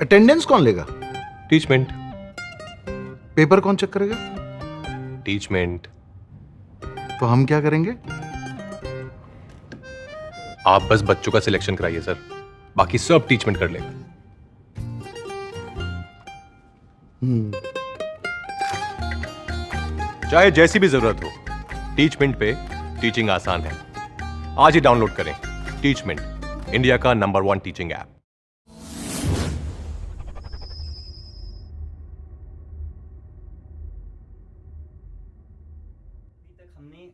Attendance कौन लेगा? Teachmint. Paper कौन चेक करेगा? टीचमेंट। तो हम क्या करेंगे? आप बस बच्चों का सिलेक्शन कराइए सर, बाकी सब टीचमेंट कर लेगा। चाहे जैसी भी जरूरत हो, टीचमेंट पे टीचिंग आसान है। आज ही डाउनलोड करें टीचमेंट, इंडिया का नंबर 1 टीचिंग ऐप। हमने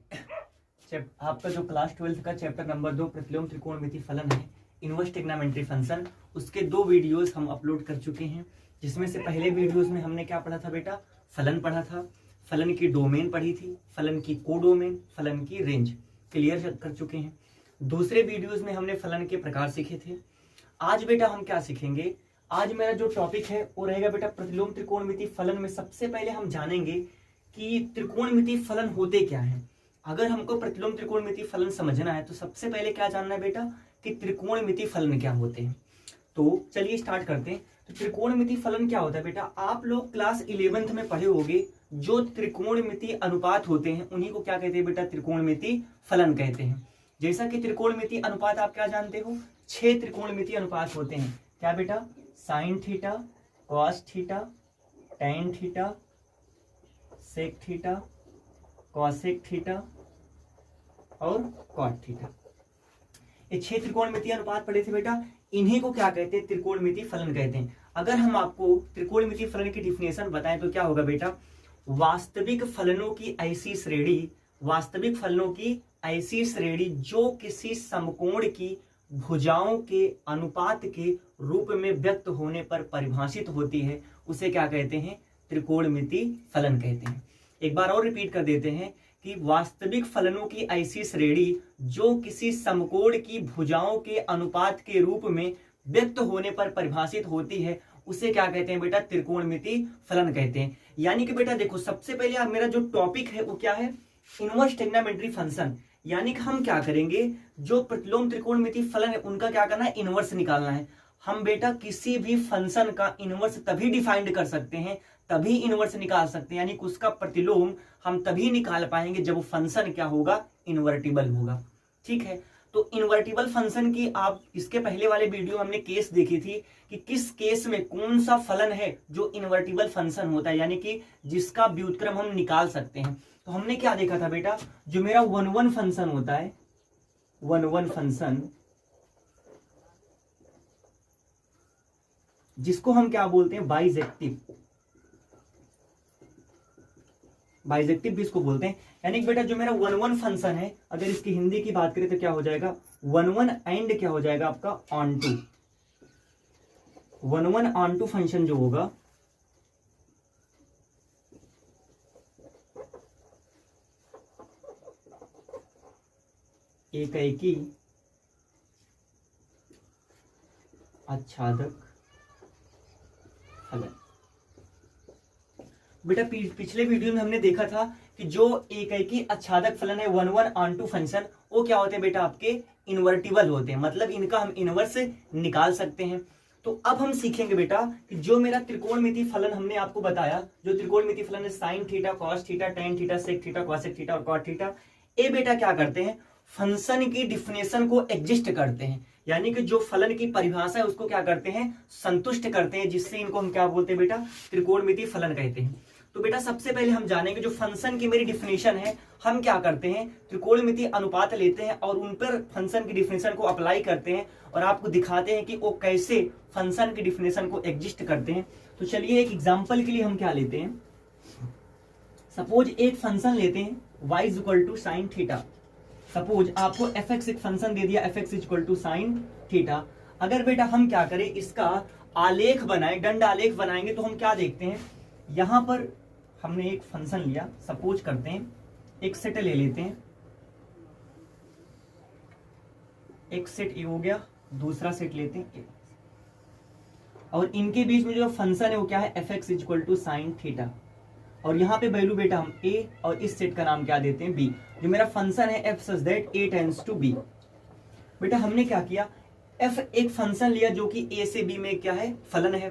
आपका जो क्लास 12 का चैप्टर नंबर 2 प्रतिलोम त्रिकोणमिति फलन है, इनवर्स ट्रिग्नोमेट्री फंक्शन, उसके 2 वीडियोस हम अपलोड कर चुके हैं। जिसमें से पहले वीडियोस में हमने क्या पढ़ा था बेटा? फलन पढ़ा था, फलन की डोमेन पढ़ी थी, फलन की कोडोमेन, फलन की रेंज क्लियर कर चुके हैं। दूसरे वीडियोस में हमने फलन के प्रकार सीखे थे। आज बेटा हम क्या सीखेंगे? आज मेरा जो टॉपिक है वो रहेगा बेटा प्रतिलोम त्रिकोणमिति फलन में सबसे पहले हम जानेंगे कि त्रिकोणमिति फलन होते क्या हैं। अगर हमको प्रतिलोम त्रिकोणमिति फलन समझना है तो सबसे पहले क्या जानना है बेटा कि त्रिकोणमिति फलन क्या होते हैं। तो चलिए स्टार्ट करते हैं। तो त्रिकोणमिति फलन क्या होता है बेटा? आप लोग क्लास 11th में पढ़े होंगे, जो त्रिकोणमिति अनुपात होते हैं उन्हीं को क्या कहते हैं बेटा? त्रिकोणमिति फलन कहते हैं। जैसा कि त्रिकोणमिति अनुपात आप क्या जानते हो? 6 त्रिकोणमिति अनुपात होते हैं। क्या बेटा? Sine theta, cos theta, tan theta, sec theta, cosec theta और कॉट थीटा। ये 6 त्रिकोणमिति अनुपात पढ़े थे बेटा। इन्हीं को क्या कहते हैं? त्रिकोणमिति फलन कहते हैं। अगर हम आपको त्रिकोणमिति फलन की डिफिनेशन बताएं तो क्या होगा बेटा? वास्तविक फलनों की ऐसी श्रेणी, वास्तविक फलनों की ऐसी श्रेणी जो किसी समकोण की भुजाओं के अनुपात के रूप में व्यक्त होने पर परिभाषित होती है, उसे क्या कहते हैं? त्रिकोणमिति फलन कहते हैं। एक बार और रिपीट कर देते हैं कि वास्तविक फलनों की ऐसी श्रेणी जो किसी समकोण की भुजाओं के अनुपात के रूप में व्यक्त होने पर परिभाषित होती है, उसे क्या कहते हैं बेटा? त्रिकोणमिति फलन कहते हैं। यानी कि बेटा देखो, सबसे पहले मेरा जो टॉपिक है वो क्या है? Inverse trigonometry function. यानी कि हम क्या करेंगे, जो प्रतिलोम त्रिकोणमिति फलन है उनका क्या करना है? इनवर्स निकालना है। हम बेटा किसी भी फंक्शन का इनवर्स तभी डिफाइंड कर सकते हैं, तभी इनवर्स निकाल सकते हैं, यानी कि उसका प्रतिलोम हम तभी निकाल पाएंगे जब वो फंक्शन क्या होगा? इन्वर्टिबल होगा। ठीक है, तो इन्वर्टिबल फंक्शन की आप इसके पहले वाले वीडियो में हमने केस देखी थी कि किस केस में कौन सा फलन है जो इन्वर्टिबल फंक्शन होता है, यानी कि जिसका व्युत्क्रम हम निकाल सकते हैं। तो हमने क्या देखा था बेटा? जो मेरा 1-1 फंक्शन होता है, 1-1 फंक्शन, जिसको हम क्या बोलते हैं? बाइजेक्टिव, बाइजेक्टिव भी इसको बोलते हैं। यानी कि बेटा जो मेरा 1-1 फंक्शन है, अगर इसकी हिंदी की बात करें तो क्या हो जाएगा? 1-1 एंड क्या हो जाएगा आपका? Onto. 1-1 onto function जो होगा एकाएकी आच्छादक फलन। बेटा पिछले वीडियो में हमने देखा था कि जो एकाएकी आच्छादक फलन है 1-1 ऑन टू फंक्शन, वो क्या होते हैं बेटा? आपके इन्वर्टिबल होते हैं, मतलब इनका हम इनवर्स निकाल सकते हैं। तो अब हम सीखेंगे बेटा कि जो मेरा त्रिकोणमिति फलन हमने आपको बताया, जो त्रिकोणमिति फलन है sine theta, cos theta, tan theta, sec theta, cosec theta और कॉट थीटा, ये बेटा क्या करते हैं? फंक्शन की डिफिनेशन को एग्जिस्ट करते हैं, यानी कि जो फलन की परिभाषा है उसको क्या करते हैं? संतुष्ट करते हैं, जिससे इनको हम क्या बोलते हैं बेटा? त्रिकोणमिति फलन कहते हैं। तो बेटा सबसे पहले हम जानेंगे जो फंक्शन की मेरी डिफिनेशन है, हम क्या करते हैं? त्रिकोणमिति अनुपात लेते हैं और उन पर फंक्शन की डिफिनेशन को अप्लाई करते हैं और आपको दिखाते हैं कि वो कैसे फंक्शन की डिफिनेशन को एग्जिस्ट करते हैं। तो चलिए एक एग्जांपल के लिए हम क्या लेते हैं? सपोज एक फंक्शन लेते हैं y equal to sine theta. Suppose आपको fx एक फंक्शन दे दिया, fx equal to sine theta. अगर बेटा हम क्या करें, इसका आलेख बनाए, दंड आलेख बनाएंगे, तो हम क्या देखते हैं? यहां पर हमने एक फंक्शन लिया, सपोज करते हैं एक सेट ले लेते हैं, एक सेट ए हो गया, दूसरा सेट लेते हैं ए, और इनके बीच में जो फंक्शन है वो क्या है? fx equal to sine theta. और यहाँ पे वैल्यू बेटा हम a और इस सेट का नाम क्या देते हैं? b। जो मेरा फंक्शन है f such that a tends to b। बेटा हमने क्या किया? एफ एक फंक्शन लिया जो कि ए से बी में क्या है, फलन है,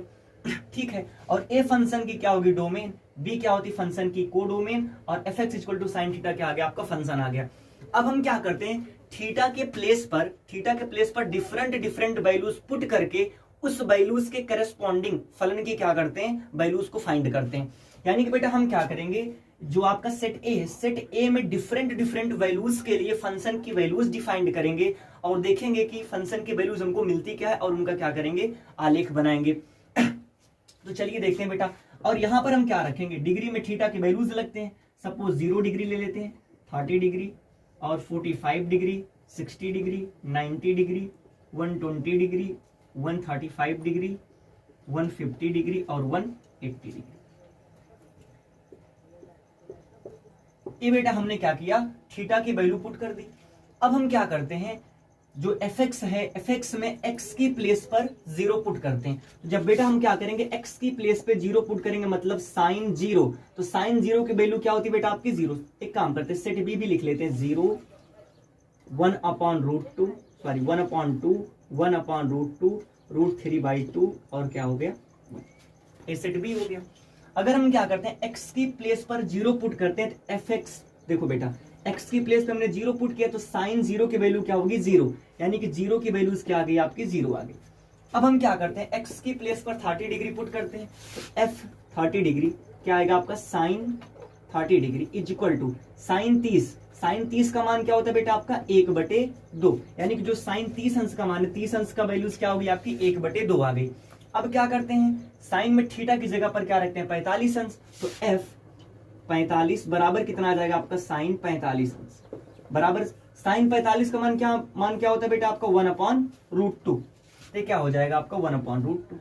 ठीक है। और ए फंक्शन की क्या होगी, डोमेन, बी क्या होती फंक्शन की कोडोमेन, और F X equal to sine theta क्या आ गया आपका फंक्शन आ गया। अब हम क्या करते हैं, थीटा के प्लेस पर डिफरेंट वैल्यूज पुट करके उस वैल्यूज के करस्पॉन्डिंग फलन की क्या करते हैं, वैल्यूज को फाइंड करते हैं। यानी कि बेटा हम क्या करेंगे, जो आपका सेट ए है, सेट ए में डिफरेंट वैल्यूज के लिए फंक्शन की वैल्यूज डिफाइंड करेंगे और देखेंगे कि फंक्शन की वैल्यूज हमको मिलती क्या है और उनका क्या करेंगे, आलेख बनाएंगे। तो चलिए देखते हैं बेटा। और यहां पर हम क्या रखेंगे, डिग्री में थीटा की वैल्यूज लगते हैं। सपोज 0 डिग्री ले लेते हैं, 30 डिग्री और 45 degree, 60 degree, 90 degree, 120 degree, 135 degree, 150 degree और 180 डिग्री। ये बेटा हमने क्या किया, थीटा की वैल्यू पुट कर दी। अब हम क्या करते हैं, जो एफ एक्स है, एफ एक्स में एक्स की प्लेस पर 0 पुट करते हैं। तो जब बेटा हम क्या करेंगे, एक्स की प्लेस पे 0 पुट करेंगे मतलब साइन 0, तो साइन 0 की वैल्यू क्या होती है बेटा आपकी 0। एक काम करते हैं, सेट बी भी लिख लेते हैं, 0 1/√2 सॉरी 1/2 1/√2 √3/2 और क्या हो गया, ए सेट बी हो गया। अगर हम क्या करते हैं, एक्स की प्लेस पर 0 पुट करते हैं तो एफ एक्स, देखो बेटा एक्स की प्लेस पे हमने 0 पुट किया तो साइन 0 की वैल्यू क्या होगी 0, यानी कि 0 की वैल्यूज क्या आ गई आपकी 0 आ गई। अब हम क्या करते हैं, एक्स की प्लेस पर 30 डिग्री पुट करते हैं तो एफ 30 डिग्री क्या आएगा आपका, sine 30 degree is equal to sine 30। Sine 30 का मान क्या होता है बेटा आपका 1/2, यानी कि जो साइन 30 अंश का मान है, 30 अंश का वैल्यूज क्या होगी आपकी 1/2 आ गई। अब क्या करते हैं, साइन में थीटा की जगह पर क्या रखते हैं 45 अंश, तो एफ 45 बराबर कितना आ जाएगा आपका साइन 45 अंश बराबर साइन 45 का मान क्या होता है बेटा आपका 1/√2, तो क्या हो जाएगा आपका 1/√2।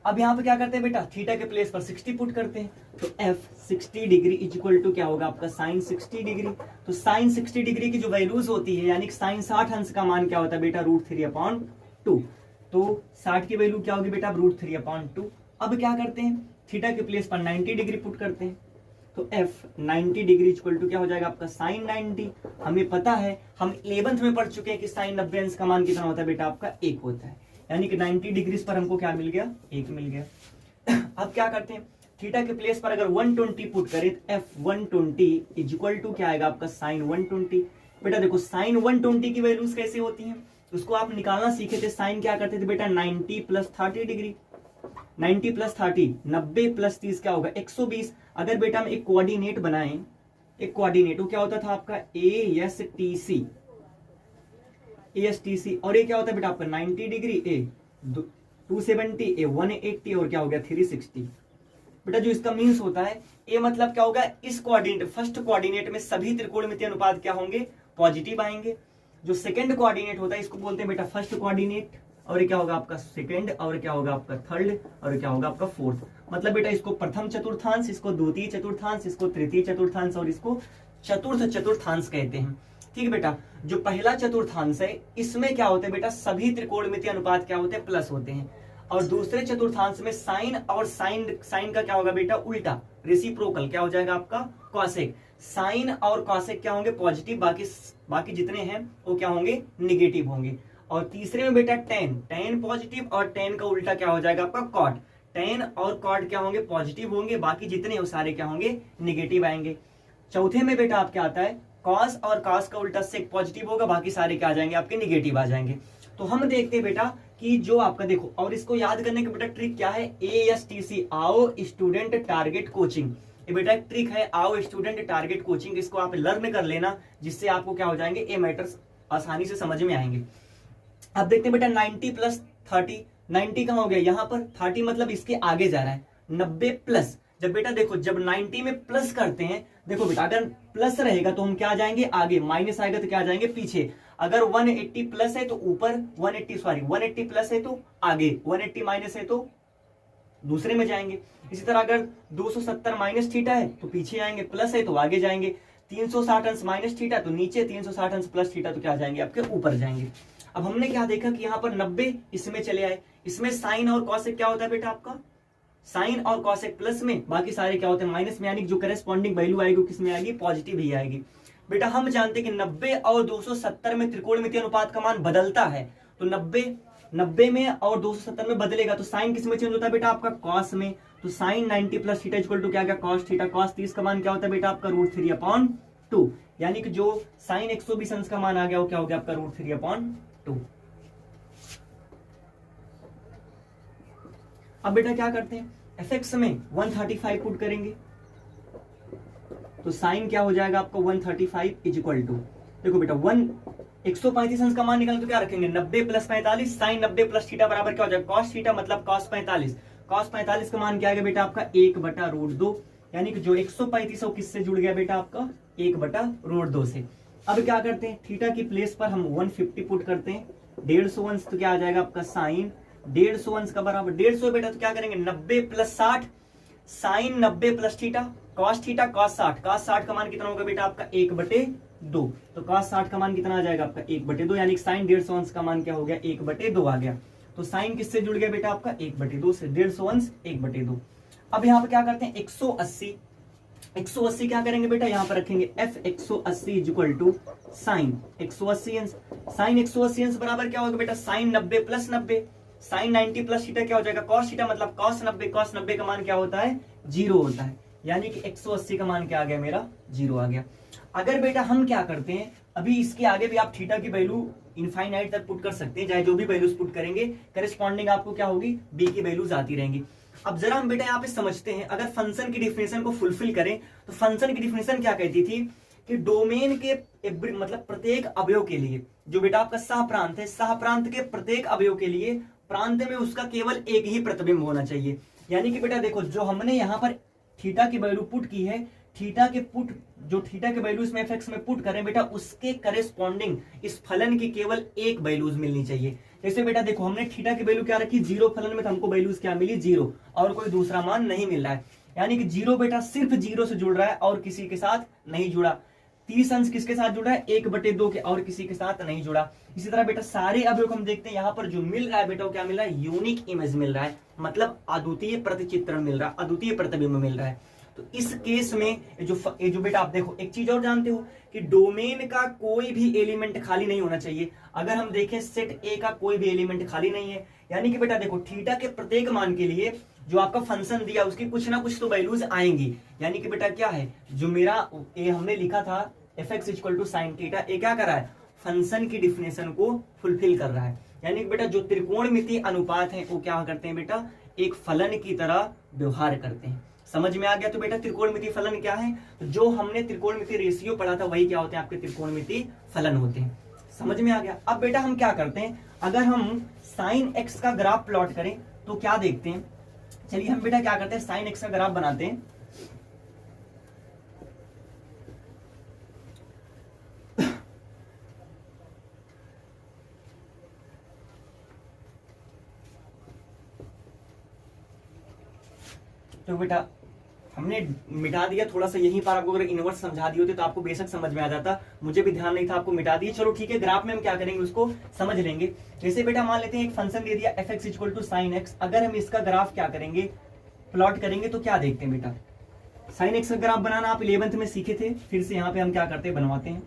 अब यहाँ पे क्या करते हैं बेटा, थीटा के प्लेस पर 60 पुट करते हैं तो F 60 degree is equal to क्या होगा आपका साइन 60 डिग्री। तो साइन 60 डिग्री की जो वैल्यूज होती है, यानी कि साइन 60 अंश का मान क्या होता है बेटा √3/2, तो 60 की वैल्यू क्या होगी बेटा √3/2। अब क्या करते हैं, थीटा के प्लेस पर 90 डिग्री पुट करते हैं तो एफ 90 डिग्री इक्वल टू क्या हो जाएगा आपका साइन 90। हमें पता है, हम 11th में पढ़ चुके हैं कि साइन 90 अंश का मान कितना होता है बेटा आपका 1 होता है, यानी कि 90 डिग्री पर हमको क्या मिल गया, 1 मिल गया। अब क्या करते हैं, थीटा के प्लेस पर अगर 120 पुट करें तो एफ 120 इज इक्वल टू क्या आएगा आपका साइन 120। बेटा देखो साइन 120 की वैल्यूज कैसे होती हैं, उसको आप निकालना सीखे थे। साइन क्या करते थे बेटा 90 + 30 डिग्री, 90 + 30 90 + 30 क्या होगा 120। अगर बेटा हम एक कोऑर्डिनेट बनाएं, एक कोऑर्डिनेट वो क्या होता था आपका ASTC, और ये क्या होता है बेटा आपका 90 डिग्री, ए 270, ए 180 और क्या हो गया 360। बेटा जो इसका मीन्स होता है, ए मतलब क्या होगा, इस कोऑर्डिनेट फर्स्ट कोऑर्डिनेट में सभी त्रिकोणमितीय अनुपात क्या होंगे, पॉजिटिव आएंगे। जो सेकंड कोऑर्डिनेट होता है इसको बोलते हैं बेटा फर्स्ट कोऑर्डिनेट, और ये क्या होगा आपका सेकंड, और क्या होगा आपका थर्ड, और क्या होगा आपका फोर्थ। मतलब बेटा इसको प्रथम चतुर्थांश, इसको द्वितीय चतुर्थांश, इसको तृतीय चतुर्थांश और इसको चतुर्थ चतुर्थांश कहते हैं। ठीक है बेटा, जो पहला चतुर्थांश है इसमें क्या होता है बेटा, सभी त्रिकोणमितीय अनुपात क्या होते हैं, प्लस होते हैं। और दूसरे चतुर्थांश में साइन और साइन का क्या होगा बेटा उल्टा, रेसिप्रोकल क्या हो जाएगा आपका कॉसेक। साइन और कॉसेक क्या होंगे पॉजिटिव, बाकी जितने हैं वो क्या होंगे निगेटिव होंगे। और तीसरे में बेटा टेन पॉजिटिव और टेन का उल्टा क्या हो जाएगा आपका कॉट। टेन और कॉट क्या होंगे पॉजिटिव होंगे, बाकी जितने वो सारे क्या होंगे निगेटिव आएंगे। चौथे में बेटा आप क्या आता है, कॉस और कॉस का उल्टा सेक पॉजिटिव होगा, बाकी सारे क्या आ जाएंगे आपके निगेटिव आ जाएंगे। तो हम देखते हैं बेटा कि जो आपका देखो, और इसको याद करने का बेटा ट्रिक क्या है, ASTC आओ स्टूडेंट टारगेट कोचिंग। ये बेटा एक ट्रिक है, आओ स्टूडेंट टारगेट कोचिंग, इसको आप लर्न कर लेना, जिससे आपको क्या हो जाएंगे ये मैटर्स आसानी से समझ में आएंगे। अब देखते हैं बेटा 90 + 30, 90 कहां हो गया यहाँ पर, 30 मतलब इसके आगे जा रहा है, 90 प्लस। जब बेटा देखो जब 90 में प्लस करते हैं, देखो बेटा अगर प्लस रहेगा तो हम क्या जाएंगे आगे, माइनस आएगा तो क्या जाएंगे पीछे। अगर 180 प्लस है तो ऊपर, 180 प्लस है तो आगे, 180 माइनस है तो दूसरे में जाएंगे। इसी तरह अगर 270 माइनस थीटा है तो पीछे आएंगे, प्लस है तो आगे जाएंगे। 360 अंश माइनस थीटा तो नीचे, 360 अंश प्लस थीटा तो क्या जाएंगे आपके ऊपर जाएंगे। अब हमने क्या देखा कि यहाँ पर 90 इसमें चले आए, इसमें साइन और कॉसेक क्या होता है बेटा आपका, साइन और कॉसेक प्लस में, बाकी सारे क्या होते हैं माइनस में, यानी जो करेस्पॉन्डिंग वैल्यू आएगी किसमें आएगी, पॉजिटिव ही आएगी। बेटा हम जानते हैं कि 90 और 270 में त्रिकोणमितीय अनुपात का मान बदलता है, तो 90 में और 270 में बदलेगा तो साइन किस में चेंज होता है बेटा आपका कॉस में। तो sine 90 plus theta equal to क्या गया कॉस थीटा। कॉस 30 का मान क्या होता है बेटा आपका √3/2, यानी कि जो साइन 120 अंश का मान आ गया वो क्या हो गया आपका √3/2। अब बेटा क्या करते हैं fx में 135 पुट करेंगे तो साइन क्या हो जाएगा आपका 135 इज इक्वल टू, देखो बेटा 135 अंश का मान निकालें तो क्या रखेंगे 90 प्लस 45, साइन 90 प्लस थीटा बराबर क्या हो जाएगा कॉस थीटा, मतलब कॉस 45। कॉस 45 का मान क्या आएगा बेटा आपका 1/√2, यानी कि जो 135 किससे जुड़ गया बेटा आपका 1/√2 से। अब क्या करते हैं थीटा की प्लेस पर हम 150 पुट करते हैं, 150 अंश तो क्या आ जाएगा आपका साइन 150 अंश का बराबर 150 बेटा, तो क्या करेंगे 90 plus 60, sine 90 plus theta cos theta cos 60, cos 60 का मान कितना होगा बेटा आपका 1/2, तो cos 60 का मान कितना आ जाएगा आपका 1/2, यानी साइन 150 अंश का मान क्या हो गया 1/2 आ गया। तो साइन किससे जुड़ गया बेटा आपका 1/2 से, 150 अंश 1/2। अब यहाँ पे क्या करते हैं 180 क्या करेंगे बेटा यहाँ पर रखेंगे f 180 is equal to sine 180 अंश, साइन 180 अंश बराबर क्या होगा बेटा sine 90 plus 90, sine 90 plus theta क्या हो जाएगा कॉस थीटा, मतलब कॉस 90 का मान क्या होता है 0 होता है, यानी कि 180 का मान क्या आ गया मेरा 0 आ गया। अगर बेटा हम क्या करते हैं अभी इसके आगे भी आप थीटा की वैल्यू इनफाइनाइट तक पुट कर सकते हैं, चाहे जो भी वैल्यूज पुट करेंगे करेस्पॉन्डिंग आपको क्या होगी बी की वैल्यूज आती रहेंगी। अब जरा हम बेटा यहाँ पे समझते हैं, अगर फंक्शन की डिफिनेशन को फुलफिल करें तो फंक्शन की डिफिनेशन क्या कहती थी कि डोमेन के मतलब प्रत्येक अवयव के लिए जो बेटा आपका सह प्रांत है, सह प्रांत के प्रत्येक अवयव के लिए प्रांत में उसका केवल एक ही प्रतिबिंब होना चाहिए। यानी कि बेटा देखो जो हमने यहाँ पर थीटा की वैल्यू पुट की है, थीटा के वैल्यू इसमें fx में पुट करें बेटा उसके करेस्पॉन्डिंग इस फलन की केवल एक वैल्यूज मिलनी चाहिए। जैसे बेटा देखो हमने थीटा की वैल्यू क्या रखी 0, फलन में तो हमको वैल्यूज क्या मिली 0 और कोई दूसरा मान नहीं मिल रहा है, यानी कि 0 बेटा सिर्फ 0 से जुड़ रहा है और किसी के साथ नहीं जुड़ा। 30 अंश किसके साथ जुड़ा है 1/2 के और किसी के साथ नहीं जुड़ा। इसी तरह बेटा सारे अवयव हम देखते हैं यहाँ पर जो मिल रहा है बेटा वो क्या मिल रहा है यूनिक इमेज मिल रहा है, मतलब अद्वितीय प्रतिचित्रण मिल रहा है, अद्वितीय प्रतिबिंब मिल रहा है। तो इस केस में ये जो बेटा आप देखो एक चीज और जानते हो कि डोमेन का कोई भी एलिमेंट खाली नहीं होना चाहिए। अगर हम देखें सेट ए का कोई भी एलिमेंट खाली नहीं है, यानी कि बेटा देखो थीटा के प्रत्येक मान के लिए जो आपका फंक्शन दिया उसकी कुछ ना कुछ तो वैल्यूज आएंगी, यानी कि बेटा क्या है जो मेरा ए हमने लिखा था fx equal to sine theta, ये क्या कर रहा है फंक्शन की डिफिनेशन को फुलफिल कर रहा है। यानी कि बेटा जो त्रिकोणमितीय अनुपात है वो क्या करते हैं बेटा एक फलन की तरह व्यवहार करते हैं। समझ में आ गया? तो बेटा त्रिकोणमितीय फलन क्या है, तो जो हमने त्रिकोणमितीय रेशियो पढ़ा था वही क्या होते हैं आपके त्रिकोणमितीय फलन होते हैं। समझ में आ गया? अब बेटा हम क्या करते हैं, अगर हम साइन एक्स का ग्राफ प्लॉट करें तो क्या देखते हैं, चलिए हम बेटा क्या करते हैं साइन एक्स का ग्राफ बनाते हैं। तो बेटा हमने मिटा दिया थोड़ा सा, यहीं पर आपको अगर इनवर्स समझा दिए होते तो आपको बेशक समझ में आ जाता, मुझे भी ध्यान नहीं था, आपको मिटा दिए। चलो ठीक है, ग्राफ में हम क्या करेंगे उसको समझ लेंगे। जैसे बेटा मान लेते हैं एक फंक्शन दे दिया fx equal to sine x, अगर हम इसका ग्राफ क्या करेंगे प्लॉट करेंगे तो क्या देखते हैं बेटा साइन एक्स का ग्राफ बनाना आप 11th में सीखे थे, फिर से यहाँ पे हम क्या करते हैं बनवाते हैं।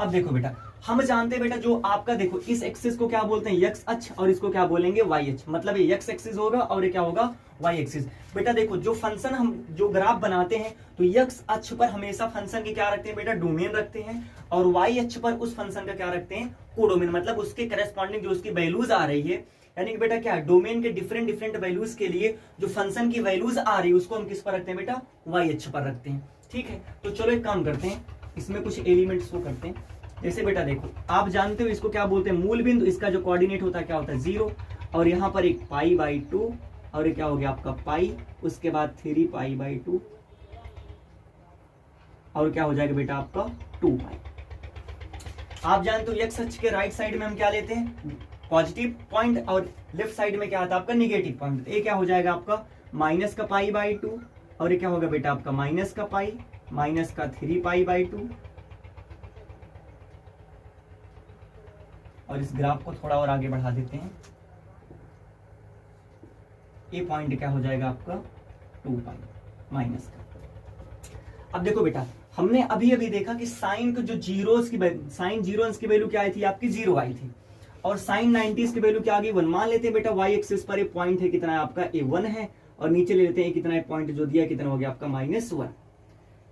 अब देखो बेटा हम जानते हैं बेटा जो आपका देखो इस एक्सिस को क्या बोलते हैं x अक्ष और इसको क्या बोलेंगे y अक्ष, मतलब ये x एक्सिस होगा और ये क्या होगा y एक्सिस। बेटा देखो जो फंक्शन हम जो ग्राफ बनाते हैं तो x अक्ष पर हमेशा फंक्शन के क्या रखते हैं बेटा डोमेन रखते हैं और y अक्ष पर उस फंक्शन का क्या रखते हैं कोडोमेन, मतलब उसके करेस्पॉन्डिंग जो उसकी वैल्यूज आ रही है, यानी कि बेटा क्या डोमेन के डिफरेंट वैल्यूज के लिए जो फंक्शन की वैल्यूज आ रही है उसको हम किस पर रखते हैं बेटा y अक्ष पर रखते हैं। ठीक है, तो चलो एक काम करते हैं, इसमें कुछ एलिमेंट्स को करते हैं। जैसे बेटा देखो आप जानते हो इसको क्या बोलते हैं मूल बिंदु, इसका जो कोऑर्डिनेट होता है क्या होता है 0 और यहाँ पर एक π/2 और ये क्या हो गया आपका पाई, उसके बाद 3π/2 और क्या हो जाएगा बेटा आपका 2π। आप जानते हो x अक्ष के राइट साइड में हम क्या लेते हैं पॉजिटिव पॉइंट और लेफ्ट साइड में क्या आता है आपका निगेटिव पॉइंट। ये क्या हो जाएगा आपका माइनस का π/2 और ये क्या होगा बेटा आपका माइनस का पाई माइनस का 3π/2 और इस ग्राफ को थोड़ा और आगे बढ़ा देते हैं, ये पॉइंट क्या हो जाएगा आपका 2π माइनस का। अब देखो बेटा हमने अभी अभी देखा कि साइन के जो जीरोस की साइन जीरोस की वैल्यू क्या आई थी आपकी 0 आई थी, और साइन 90s की वैल्यू क्या आ गई 1। मान लेते हैं बेटा y एक्सिस पर एक पॉइंट है, कितना है आपका a1 है, और नीचे ले लेते हैं कितना है पॉइंट जो दिया कितना हो गया आपका -1,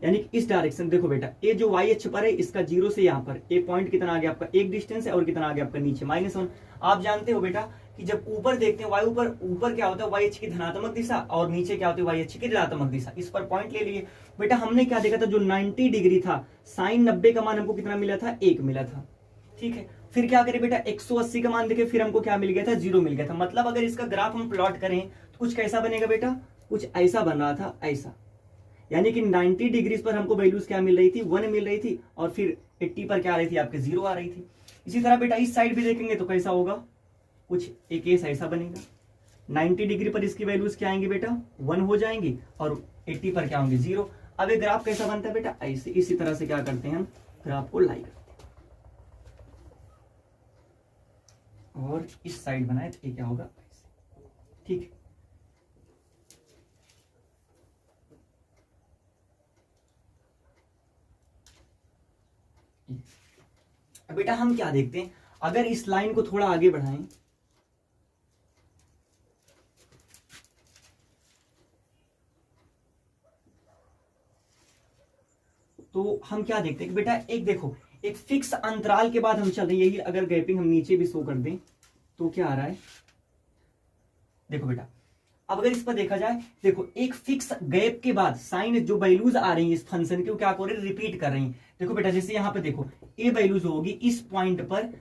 यानी कि इस डायरेक्शन। देखो बेटा ये जो y अक्ष पर है इसका 0 से यहाँ पर एक पॉइंट कितना आ गया आपका एक डिस्टेंस है, और कितना आ गया आपका नीचे -1। आप जानते हो बेटा कि जब ऊपर देखते हैं y ऊपर क्या होता है y अक्ष की धनात्मक दिशा, और नीचे क्या होती है y अक्ष की ऋणात्मक दिशा। इस पर पॉइंट ले लिए बेटा। हमने क्या देखा था, जो 90 डिग्री था साइन 90 का मान हमको कितना मिला था 1 मिला था, ठीक है। फिर क्या करें बेटा 180 का मान देखे, फिर हमको क्या मिल गया था 0 मिल गया था। मतलब अगर इसका ग्राफ हम प्लॉट करें तो कुछ कैसा बनेगा बेटा, कुछ ऐसा बन रहा था, ऐसा, यानी कि 90 डिग्री पर हमको वैल्यूज क्या मिल रही थी 1 मिल रही थी, और फिर 80 पर क्या आ रही थी आपके 0 आ रही थी। इसी तरह बेटा इस साइड भी देखेंगे तो कैसा होगा, कुछ एक केस ऐसा बनेगा। 90 डिग्री पर इसकी वैल्यूज क्या आएंगी बेटा 1 हो जाएंगी, और 80 पर क्या होंगे 0। अब ये ग्राफ कैसा बनता है बेटा ऐसे, इसी तरह से क्या करते हैं हम ग्राफ को लाई करते हैं, और इस साइड बनाए तो ये क्या होगा ऐसे, ठीक है। अब बेटा हम क्या देखते हैं, अगर इस लाइन को थोड़ा आगे बढ़ाएं तो हम क्या देखते हैं कि बेटा एक देखो एक फिक्स अंतराल के बाद हम चल रहे हैं, यही अगर गैपिंग हम नीचे भी शो कर दें तो क्या आ रहा है, देखो बेटा अब अगर इस पर देखा जाए, देखो एक फिक्स गैप के बाद साइन जो वैल्यूज आ रही है इस फंक्शन की वो क्या कर रही है रिपीट कर रही है। देखो बेटा जैसे यहां पे देखो ए वैल्यूज होगी, इस पॉइंट पर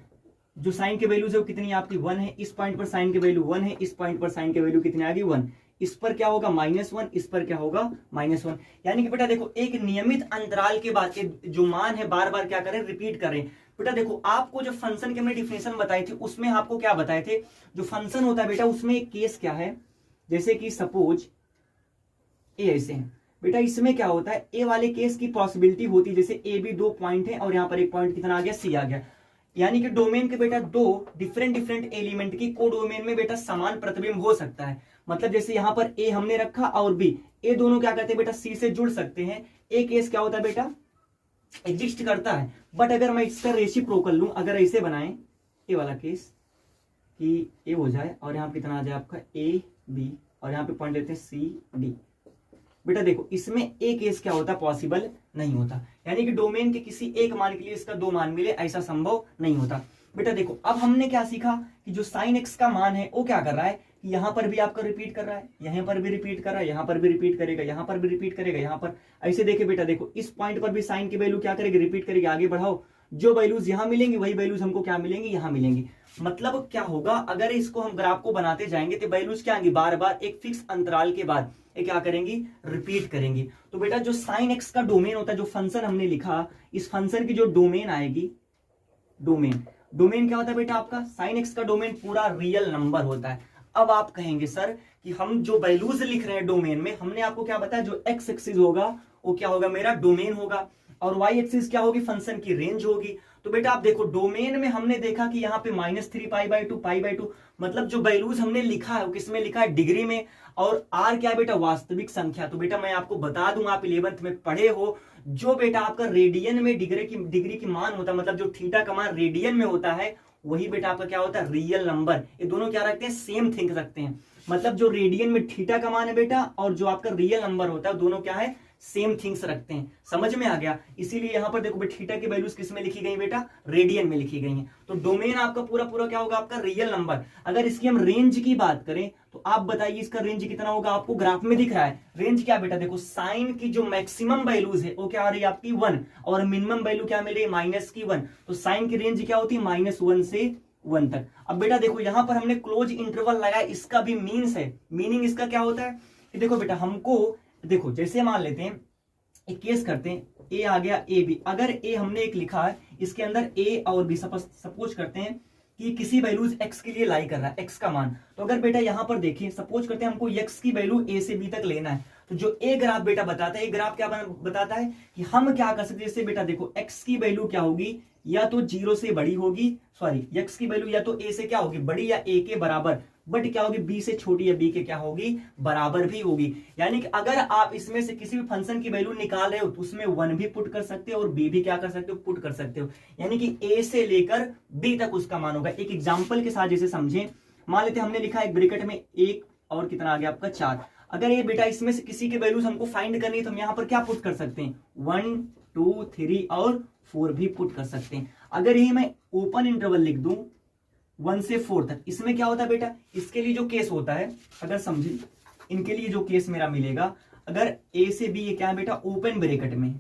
जो साइन के वैल्यूज है वो कितनी आपकी 1 है, इस पॉइंट पर साइन के वैल्यू 1 है, इस पॉइंट पर साइन के वैल्यू कितनी आ गई 1, इस पर क्या होगा -1, इस पर क्या होगा -1। यानी कि बेटा देखो एक नियमित अंतराल के बाद जो मान है बार बार क्या करें रिपीट करें। बेटा देखो आपको जो फंक्शन की हमने डिफिनेशन बताई थी उसमें आपको क्या बताए थे, जो फंक्शन होता है बेटा उसमें एक केस क्या है, जैसे कि सपोज ए ऐसे है बेटा, इसमें क्या होता है ए वाले केस की पॉसिबिलिटी होती है, जैसे ए भी 2 पॉइंट है और यहाँ पर एक पॉइंट कितना आ गया सी आ गया, यानी कि डोमेन के बेटा 2 डिफरेंट एलिमेंट की को डोमेन में बेटा समान प्रतिबिंब हो सकता है। मतलब जैसे यहाँ पर ए हमने रखा और बी, ए दोनों क्या करते हैं बेटा सी से जुड़ सकते हैं। एक केस क्या होता है बेटा एग्जिस्ट करता है, बट अगर मैं इसका रेसिप्रोकल लूं, अगर ऐसे बनाएं ए वाला केस कि ए हो जाए और यहाँ कितना आ जाए आपका ए बी, और यहाँ पे पॉइंट लेते हैं सी डी, बेटा देखो इसमें एक केस क्या होता पॉसिबल नहीं होता, यानी कि डोमेन के किसी एक मान के लिए इसका 2 मान मिले ऐसा संभव नहीं होता। बेटा देखो अब हमने क्या सीखा कि जो साइन एक्स का मान है वो क्या कर रहा है कि यहाँ पर भी आपका रिपीट कर रहा है, यहाँ पर भी रिपीट कर रहा है, यहाँ पर भी रिपीट करेगा, यहाँ पर भी रिपीट करेगा, यहाँ पर ऐसे देखे बेटा देखो इस पॉइंट पर भी साइन की वैल्यू क्या करेगी रिपीट करेगी। आगे बढ़ाओ जो वैल्यूज यहाँ मिलेंगी वही वैल्यूज हमको क्या मिलेंगी यहाँ मिलेंगी। मतलब क्या होगा अगर इसको हम ग्राफ को बनाते जाएंगे तो वैल्यूज क्या आएंगी बार बार एक फिक्स अंतराल के बाद ये क्या करेंगी रिपीट करेंगी। तो बेटा जो साइन एक्स का डोमेन होता है, जो फंक्शन हमने लिखा, इस फंक्शन की जो डोमेन आएगी, डोमेन क्या होता है बेटा आपका साइन एक्स का डोमेन पूरा रियल नंबर होता है। अब आप कहेंगे सर कि हम जो वैल्यूज लिख रहे हैं डोमेन में, हमने आपको क्या बताया जो एक्स एक्सिस होगा वो क्या होगा मेरा डोमेन होगा, और वाई एक्सिस क्या होगी फंक्शन की रेंज होगी। तो बेटा आप देखो डोमेन में हमने देखा कि यहाँ पे -3π/2 π/2, मतलब जो वैल्यूज हमने लिखा है वो किसमें लिखा है डिग्री में, और आर क्या बेटा वास्तविक संख्या। तो बेटा मैं आपको बता दूं आप 11th में पढ़े हो, जो बेटा आपका रेडियन में डिग्री की मान होता है, मतलब जो थीटा का मान रेडियन में होता है वही बेटा आपका क्या होता है रियल नंबर। ये दोनों क्या रखते हैं सेम थिंग रखते हैं, मतलब जो रेडियन में थीटा का मान है बेटा और जो आपका रियल नंबर होता है दोनों क्या है सेम थिंग्स रखते हैं। समझ में आ गया। इसीलिए यहां पर देखो थीटा की वैल्यूज किस में लिखी गई बेटा रेडियन में लिखी गई हैं। तो डोमेन आपका पूरा पूरा क्या होगा आपका रियल नंबर। अगर इसकी हम रेंज की बात करें तो आप बताइए इसका रेंज कितना होगा, आपको ग्राफ में दिख रहा है रेंज क्या बेटा, देखो साइन की जो मैक्सिमम वैल्यूज है वो क्या आ रही है आपकी 1 और मिनिमम वैल्यू क्या मिल रही है -1। तो साइन की रेंज क्या होती है -1 से 1 तक। अब बेटा देखो यहां पर हमने क्लोज इंटरवल लगाया, इसका भी मीन्स है, मीनिंग इसका क्या होता है कि देखो बेटा हमको देखो जैसे मान लेते हैं एक केस करते हैं ए आ गया ए बी, अगर ए हमने एक लिखा है इसके अंदर ए और बी, सपोज करते हैं कि किसी वैल्यूज एक्स के लिए लाई कर रहा है एक्स का मान, तो अगर बेटा यहां पर देखिए सपोज करते हैं हमको एक्स की वैल्यू ए से बी तक लेना है, तो जो ए ग्राफ बेटा बताता है, ए ग्राफ क्या बताता है कि हम क्या कर सकते हैं, जैसे बेटा देखो एक्स की वैल्यू क्या होगी या तो 0 से बड़ी होगी, सॉरी एक्स की वैल्यू या तो ए से क्या होगी बड़ी या ए के बराबर बट क्या होगी, बी से छोटी या बी के क्या होगी, बराबर भी होगी। यानी कि अगर आप इसमें से किसी भी फंक्शन की वैल्यू निकाल रहे हो तो उसमें 1 भी पुट कर सकते हो और बी भी क्या कर सकते हो, पुट कर सकते हो। यानी कि ए से लेकर बी तक उसका मान होगा। एक एग्जाम्पल के साथ जैसे समझें, मान लेते हमने लिखा एक ब्रैकेट में 1 और कितना आ गया आपका 4। अगर ये बेटा इसमें से किसी के वैल्यूज हमको फाइंड करनी है तो हम यहाँ पर क्या पुट कर सकते हैं, 1 2 3 और 4 भी पुट कर सकते हैं। अगर यही मैं ओपन इंटरवल लिख दूं 1 से 4 तक, इसमें क्या होता है बेटा, इसके लिए जो केस होता है, अगर समझे इनके लिए जो केस मेरा मिलेगा, अगर ए से बी ये क्या है बेटा, ओपन ब्रैकेट में,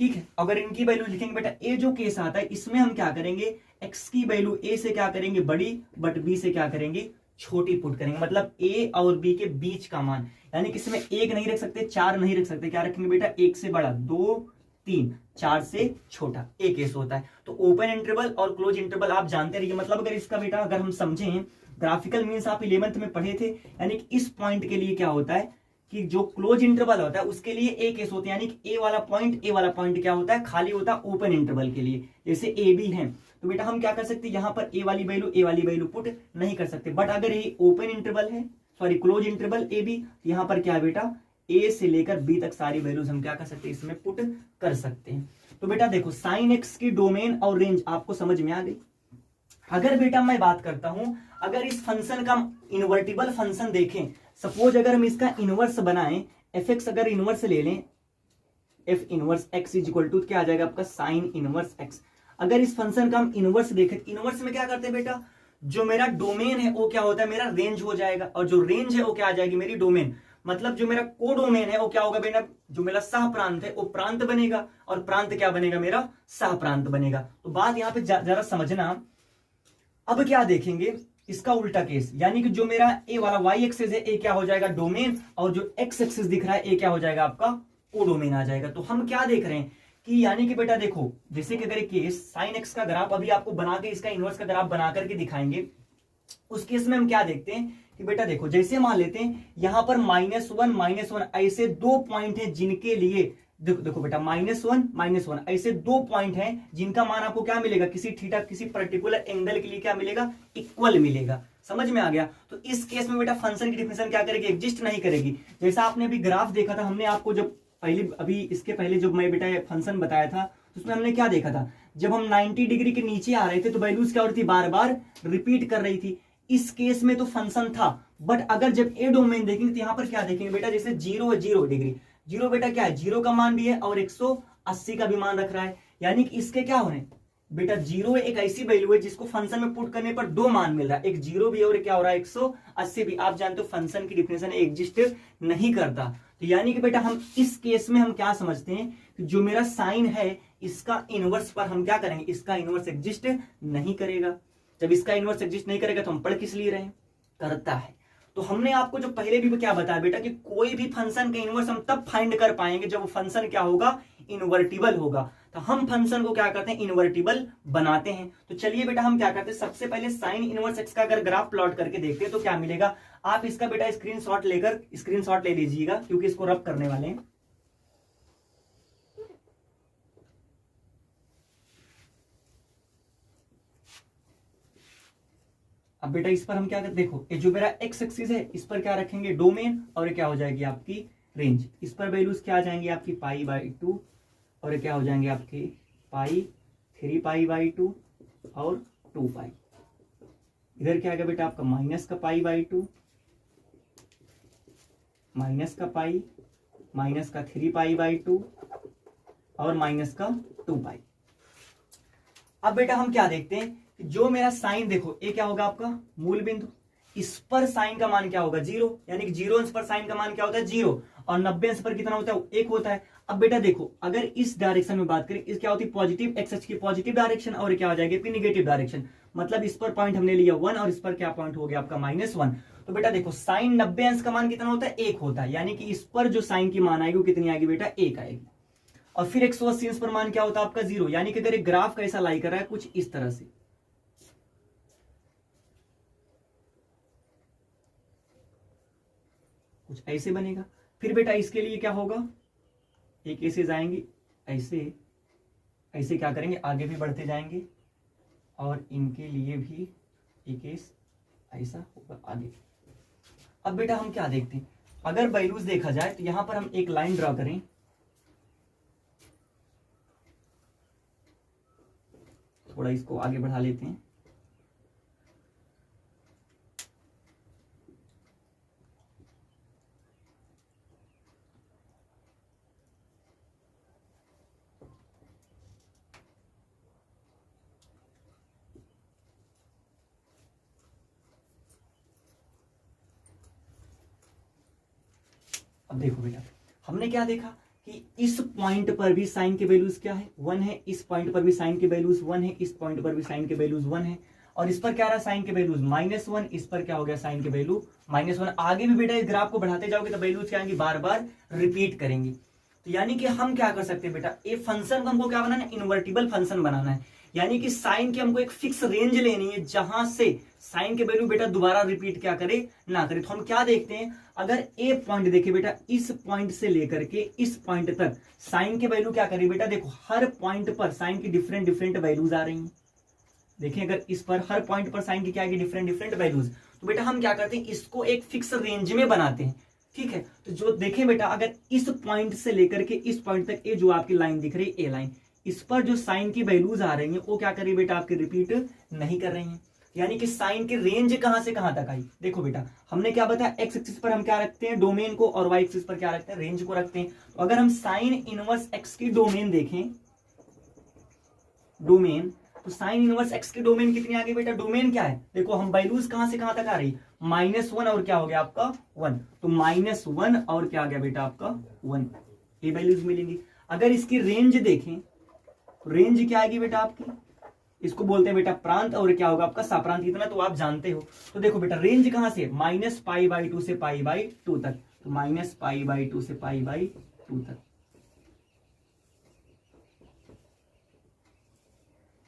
ठीक है। अगर इनकी वैल्यू लिखेंगे बेटा, ए जो केस आता है इसमें हम क्या करेंगे, एक्स की वैल्यू ए से क्या करेंगे, बड़ी, बट बी से क्या करेंगे, छोटी पुट करेंगे। मतलब ए और बी के बीच का मान, यानी कि इसमें 1 नहीं रख सकते, 4 नहीं रख सकते, क्या रखेंगे बेटा, 1 से बड़ा, 2 3, 4 से छोटा, एक केस होता है। तो ओपन इंटरवल और क्लोज इंटरवल आप जानते रहिए। मतलब अगर इसका बेटा अगर हम समझें, ग्राफिकल मीन्स आप 11th में पढ़े थे, यानी कि इस पॉइंट के लिए क्या होता है कि जो क्लोज इंटरवल होता है उसके लिए एक केस होते हैं, यानी कि ए वाला पॉइंट क्या होता है, खाली होता है ओपन इंटरवल के लिए। जैसे ए बी है तो बेटा हम क्या कर सकते हैं, यहां पर ए वाली वैल्यू पुट नहीं कर सकते। बट अगर ये ओपन इंटरवल है, sorry close interval A B, तो यहां पर क्या है बेटा, ए से लेकर बी तक सारी वैल्यूज हम क्या कर सकते हैं, इसमें पुट कर सकते हैं। तो बेटा देखो साइन एक्स की डोमेन और रेंज आपको समझ में आ गई। अगर बेटा मैं बात करता हूं, अगर इस फंक्शन का इन्वर्टिबल फंक्शन देखें, सपोज अगर हम इसका इनवर्स बनाएं, एफ एक्स अगर इनवर्स ले लें, F inverse x is equal to क्या आ जाएगा आपका, साइन इनवर्स एक्स। अगर इस फंक्शन का हम इनवर्स देखें, इनवर्स में क्या करते हैं बेटा, जो मेरा डोमेन है वो क्या होता है, मेरा रेंज हो जाएगा, और जो रेंज है वो क्या आ जाएगी, मेरी डोमेन। मतलब जो मेरा कोडोमेन है वो क्या होगा बेटा, जो मेरा सह प्रांत है वो प्रांत बनेगा, और प्रांत क्या बनेगा, मेरा सह प्रांत बनेगा। तो बात यहां पे जरा समझना। अब क्या देखेंगे, इसका उल्टा केस, यानी कि जो मेरा ए वाला वाई एक्सिस है, ए क्या हो जाएगा, डोमेन, और जो एक्स एक्सिस दिख रहा है, ए क्या हो जाएगा आपका, कोडोमेन आ जाएगा। तो हम क्या देख रहे हैं कि यानी कि बेटा देखो, जैसे कि अगर एक केस साइन एक्स का ग्राफ अभी आपको बना के इसका इनवर्स का ग्राफ बना करके दिखाएंगे, उस केस में हम क्या देखते हैं कि बेटा देखो, जैसे मान लेते हैं यहां पर -1 ऐसे 2 पॉइंट हैं जिनके लिए देखो बेटा -1 ऐसे 2 पॉइंट हैं जिनका मान आपको क्या मिलेगा, किसी थीटा किसी पर्टिकुलर एंगल के लिए क्या मिलेगा, इक्वल मिलेगा। समझ में आ गया। तो इस केस में बेटा फंक्शन की डिफिनेशन क्या करेगी, एग्जिस्ट नहीं करेगी। जैसा आपने अभी ग्राफ देखा था, हमने आपको जब पहले अभी इसके पहले जब मैं बेटा फंक्शन बताया था तो उसमें हमने क्या देखा था, जब हम 90 डिग्री के नीचे आ रहे थे तो वैल्यूज क्या हो रही थी, बार बार रिपीट कर रही थी। इस केस में तो फंक्शन था, बट अगर जब ए डोमेन देखेंगे तो यहां पर क्या देखेंगे बेटा, जैसे 0 डिग्री, 0 बेटा क्या है, 0 का मान भी है और 180 का भी मान रख रहा है। यानी कि इसके क्या हो रहे हैं बेटा, 0 एक ऐसी वैल्यू है जिसको फंक्शन में पुट करने पर 2 मान मिल रहा है, एक 0 भी और क्या हो रहा है 180 भी। आप जानते हो फंक्शन की डिफिनेशन एग्जिस्ट नहीं करता। तो यानी कि बेटा हम इस केस में हम क्या समझते हैं कि जो मेरा साइन है इसका इनवर्स पर हम क्या करेंगे, इसका इनवर्स एग्जिस्ट नहीं करेगा। जब इसका इनवर्स एग्जिस्ट नहीं करेगा तो हम पढ़ किस लिए रहे हैं, करता है। तो हमने आपको जो पहले भी क्या बताया बेटा कि कोई भी फंक्शन का इनवर्स हम तब फाइंड कर पाएंगे जब वो फंक्शन क्या होगा, इन्वर्टिबल होगा। तो हम फंक्शन को क्या करते हैं, इन्वर्टिबल बनाते हैं। तो चलिए बेटा हम क्या करते हैं, सबसे पहले साइन इनवर्स एक्स का अगर ग्राफ प्लॉट करके देखते हैं तो क्या मिलेगा। आप इसका बेटा स्क्रीनशॉट ले लीजिएगा क्योंकि इसको रब करने वाले हैं। अब बेटा इस पर हम क्या करते, देखो ये जो मेरा एक्स एक्सिस है इस पर क्या रखेंगे, डोमेन, और क्या हो जाएगी आपकी रेंज। इस पर वैल्यूज क्या आ जाएंगी आपकी π/2, और क्या हो जाएंगे आपके पाई, 3π/2 और 2π। इधर क्या आएगा बेटा आपका माइनस का π/2, माइनस का पाई, माइनस का 3π/2 और माइनस का 2π। अब बेटा हम क्या देखते हैं, जो मेरा साइन देखो ये क्या होगा आपका मूल बिंदु, इस पर साइन का मान क्या होगा 0, यानी कि 0 अंश पर साइन का मान क्या होता है 0, और 90 अंश पर कितना होता है 1 होता है। अब बेटा देखो अगर इस डायरेक्शन में बात करें, इस क्या होती है पॉजिटिव, एक्स एक्स की पॉजिटिव डायरेक्शन, और क्या हो जाएगी आपकी निगेटिव डायरेक्शन। मतलब इस पर पॉइंट हमने लिया 1 और इस पर क्या पॉइंट हो गया आपका -1। तो बेटा देखो साइन 90 अंश का मान कितना होता है 1 होता है, यानी कि इस पर जो साइन की मान आएगी वो कितनी आएगी बेटा 1 आएगी। और फिर 180 अंश पर मान क्या होता है आपका 0, यानी कि अगर एक ग्राफ कैसा लाई कर रहा है कुछ इस तरह से, कुछ ऐसे बनेगा। फिर बेटा इसके लिए क्या होगा, एक ऐसे जाएंगे, ऐसे ऐसे क्या करेंगे आगे भी बढ़ते जाएंगे, और इनके लिए भी एक ऐसा होगा आगे। अब बेटा हम क्या देखते हैं, अगर वैल्यूज देखा जाए तो यहां पर हम एक लाइन ड्रॉ करें, थोड़ा इसको आगे बढ़ा लेते हैं। अब देखो बेटा हमने क्या देखा कि इस पॉइंट पर भी साइन के वैल्यूज क्या है 1 है, इस पॉइंट पर भी साइन के वैल्यूज 1 है, इस पॉइंट पर भी साइन के वैल्यूज 1 है, और इस पर क्या रहा साइन के वैल्यूज -1, इस पर क्या हो गया साइन के वैल्यू -1। आगे भी बेटा इस ग्राफ को बढ़ाते जाओगे तो वैल्यूज क्या आएंगी, बार बार रिपीट करेंगे। तो यानी कि हम क्या कर सकते हैं बेटा, ये फंक्शन को हमको क्या बनाना है, इन्वर्टिबल फंक्शन बनाना है। यानी कि साइन की हमको एक फिक्स रेंज लेनी है जहां से साइन के वैल्यू बेटा दोबारा रिपीट क्या करे ना करे। तो हम क्या देखते हैं, अगर ए पॉइंट देखे बेटा, इस पॉइंट से लेकर के इस पॉइंट तक साइन के वैल्यू क्या करे बेटा, देखो हर पॉइंट पर साइन की डिफरेंट डिफरेंट वैल्यूज आ रही हैं। देखिए अगर इस पर हर पॉइंट पर साइन की क्या आएगी, डिफरेंट डिफरेंट वैल्यूज। तो बेटा हम क्या करते हैं, इसको एक फिक्स रेंज में बनाते हैं। ठीक है, तो जो देखें बेटा, अगर इस पॉइंट से लेकर के इस पॉइंट तक ये जो आपकी लाइन दिख रही है, ए लाइन, इस पर जो साइन की वैल्यूज आ रही हैं वो क्या कर रही है बेटा, आपकी रिपीट नहीं कर रही हैं। यानी कि साइन की रेंज कहां से कहां तक आई। देखो बेटा हमने क्या बताया, एक्स एक्सिस पर हम क्या रखते हैं, डोमेन को, और वाई एक्सिस पर क्या रखते हैं, रेंज को रखते हैं। तो अगर हम साइन इनवर्स एक्स की डोमेन देखें, डोमेन, तो साइन इनवर्स एक्स की डोमेन कितनी आ गई बेटा, डोमेन क्या है, देखो हम वैल्यूज कहां से कहां तक आ रही, -1 और क्या हो गया आपका 1, तो -1 और क्या आ गया बेटा आपका 1, ये वैल्यूज मिलेंगी। अगर इसकी रेंज देखें, रेंज क्या आएगी बेटा आपकी, इसको बोलते हैं बेटा प्रांत, और क्या होगा आपका साप्रांत, इतना तो आप जानते हो। तो देखो बेटा रेंज कहां से, -π/2 से π/2 तक, तो -π/2 से π/2 तक।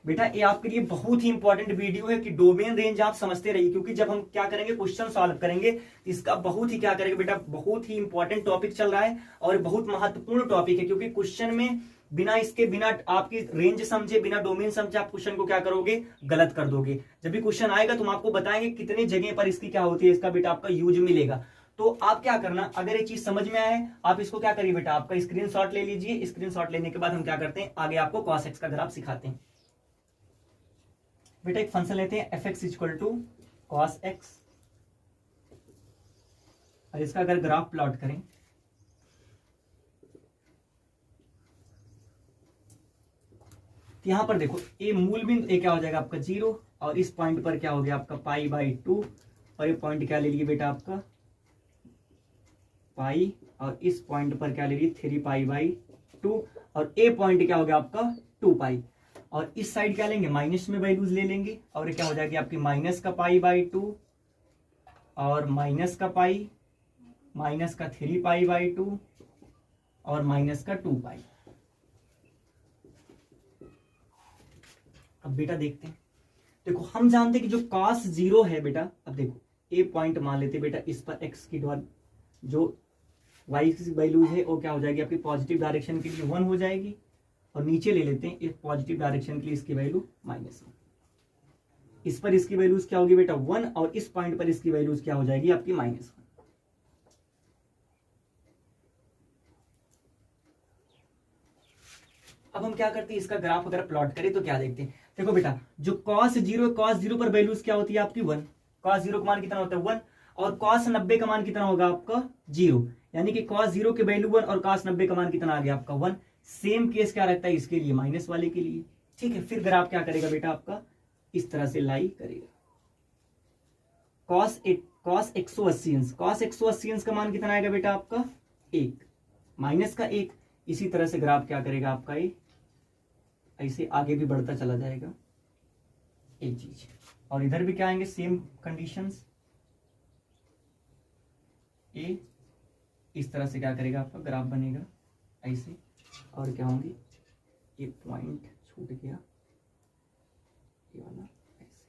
बेटा ये आपके लिए बहुत ही इंपॉर्टेंट वीडियो है कि डोमेन रेंज आप समझते रहिए, क्योंकि जब हम क्या करेंगे क्वेश्चन सॉल्व करेंगे, इसका बहुत ही क्या करेंगे बेटा, बहुत ही इंपॉर्टेंट टॉपिक चल रहा है और बहुत महत्वपूर्ण टॉपिक है। क्योंकि क्वेश्चन में बिना इसके, बिना आपकी रेंज समझे, बिना डोमेन समझे आप क्वेश्चन को क्या करोगे, गलत कर दोगे। जब भी क्वेश्चन आएगा तो हम आपको बताएंगे कितने जगह पर इसकी क्या होती है, इसका बेटा आपका यूज मिलेगा। तो आप क्या करना, अगर ये चीज समझ में आए आप इसको क्या करिए बेटा, आपका स्क्रीनशॉट ले लीजिए। स्क्रीनशॉट लेने के बाद हम क्या करते हैं, आगे आपको cos x का ग्राफ सिखाते हैं। बेटा एक फंक्शन लेते हैं f(x = cos x), और इसका अगर ग्राफ प्लॉट करें, तो यहां पर देखो ये मूल बिंदु ए क्या हो जाएगा आपका 0, और इस पॉइंट पर क्या हो गया आपका π/2, और ये पॉइंट क्या ले लिए बेटा आपका पाई, और इस पॉइंट पर क्या ले लिए 3π/2, और ए पॉइंट क्या हो गया आपका 2π, और इस साइड क्या लेंगे, माइनस में वैल्यूज ले लेंगे, और ये क्या हो जाएगी आपकी माइनस का π/2, और माइनस का पाई, माइनस का 3π/2, और माइनस का 2π। अब बेटा देखते हैं, देखो हम जानते हैं कि जो cos 0 है बेटा, अब देखो ए पॉइंट मान लेते बेटा, इस पर x की जो y की वैल्यू है वो क्या हो जाएगी आपकी पॉजिटिव डायरेक्शन के लिए 1 हो जाएगी, और नीचे ले लेते हैं इस पॉजिटिव डायरेक्शन के लिए इसकी वैल्यू -1। इस पर इसकी वैल्यूज क्या होगी बेटा 1, और इस पॉइंट पर इसकी वैल्यूज क्या हो जाएगी आपकी -1। अब हम क्या करते हैं, इसका ग्राफ अगर प्लॉट करें तो क्या देखते हैं, देखो बेटा जो cos 0 पर वैल्यूज क्या होती है आपकी 1, cos 0 का मान कितना होता है 1, और cos 90 का मान कितना होगा आपका 0, यानी कि cos 0 के वैल्यू 1 और cos 90 का मान कितना आ गया आपका 1। सेम केस क्या रखता है इसके लिए, माइनस वाले के लिए। ठीक है, फिर ग्राफ क्या करेगा बेटा आपका इस तरह से लाई करेगा, cos 180 का मान कितना आएगा बेटा आपका 1, माइनस का 1। इसी तरह से ग्राफ क्या करेगा आपका ये ऐसे आगे भी बढ़ता चला जाएगा एक चीज, और इधर भी क्या आएंगे सेम कंडीशंस, ए इस तरह से क्या करेगा आपका ग्राफ बनेगा ऐसे, और क्या होंगे ये पॉइंट छूट गया ये वाला ऐसे।